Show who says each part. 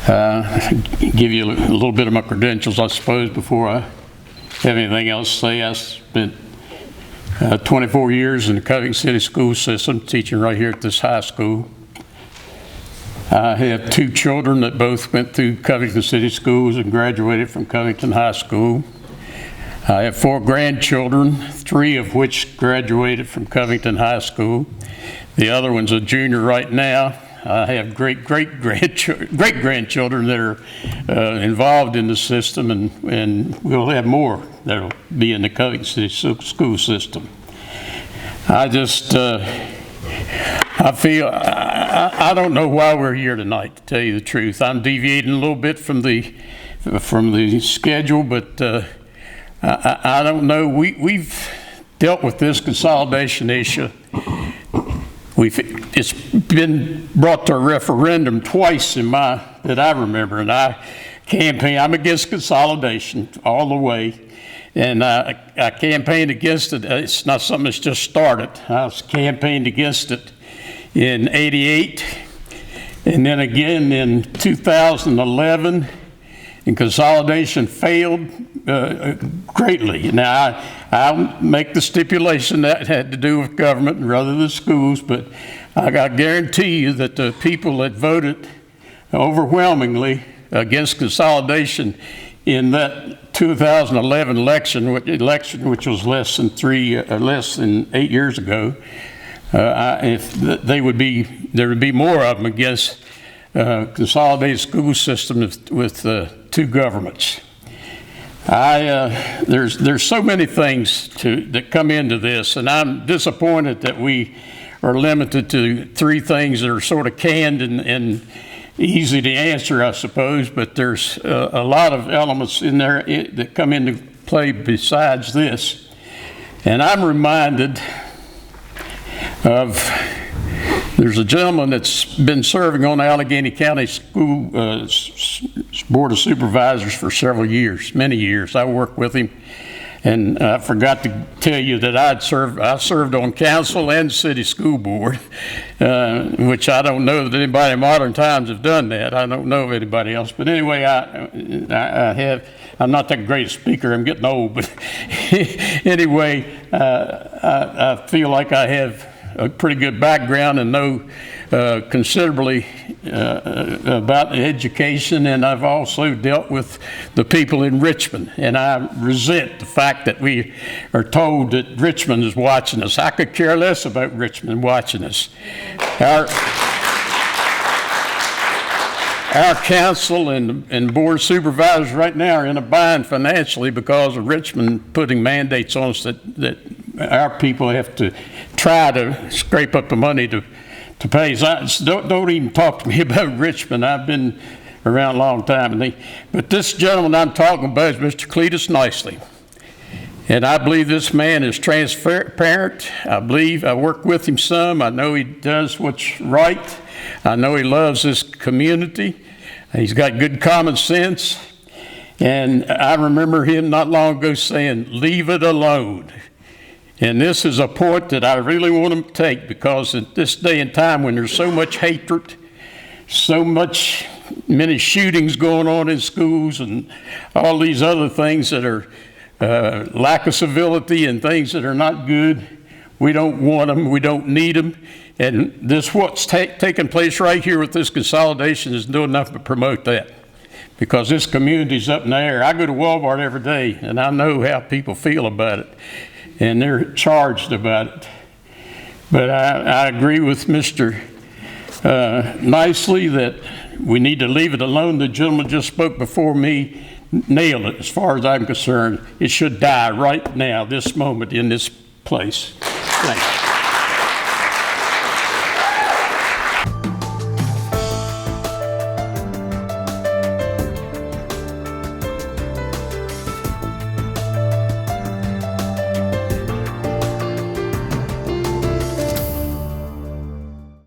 Speaker 1: Give you a little bit of my credentials, I suppose, before I have anything else to say. I spent 24 years in the Covington City school system, teaching right here at this high school. I have 2 children that both went through Covington City schools and graduated from Covington High School. I have 4 grandchildren, 3 of which graduated from Covington High School. The other one's a junior right now. I have great-grandchildren that are involved in the system, and we'll have more that'll be in the Covington City school system. I feel, I don't know why we're here tonight, to tell you the truth. I'm deviating a little bit from the schedule, but I don't know. We've dealt with this consolidation issue. It's been brought to a referendum twice that I remember, and I'm against consolidation all the way, and I campaigned against it. It's not something that's just started. I campaigned against it in '88, and then again in 2011, and consolidation failed greatly. Now, I'll make the stipulation that had to do with government rather than schools, but I guarantee you that the people that voted overwhelmingly against consolidation in that 2011 election, which was less than 8 years ago, there would be more of them against consolidated school system with 2 governments. There's so many things that come into this, and I'm disappointed that we are limited to 3 things that are sort of canned and easy to answer, I suppose, but there's a lot of elements in there that come into play besides this. And I'm reminded of, there's a gentleman that's been serving on the Allegheny County School Board of Supervisors for several years, many years. I worked with him, and I forgot to tell you that I served on council and city school board, which I don't know that anybody in modern times have done that. I don't know of anybody else, but anyway, I'm not that great a speaker. I'm getting old, but anyway, I feel like I have a pretty good background and know considerably about education, and I've also dealt with the people in Richmond, and I resent the fact that we are told that Richmond is watching us. I could care less about Richmond watching us. Our council and board of supervisors right now are in a bind financially because of Richmond putting mandates on us that our people have to try to scrape up the money to pay. So don't even talk to me about Richmond. I've been around a long time. But this gentleman I'm talking about is Mr. Cletus Nicely. And I believe this man is transparent. I work with him some. I know he does what's right. I know he loves this community. He's got good common sense. And I remember him not long ago saying, "Leave it alone." And this is a point that I really want him to take, because at this day and time when there's so much hatred, many shootings going on in schools and all these other things that are lack of civility and things that are not good, we don't want them, we don't need them. And what's taking place right here with this consolidation is doing nothing but promote that, because this community's up in the air. I go to Walmart every day, and I know how people feel about it, and they're charged about it. But I agree with Mr. Nicely that we need to leave it alone. The gentleman just spoke before me nailed it as far as I'm concerned. It should die right now, this moment, in this place. Thank you.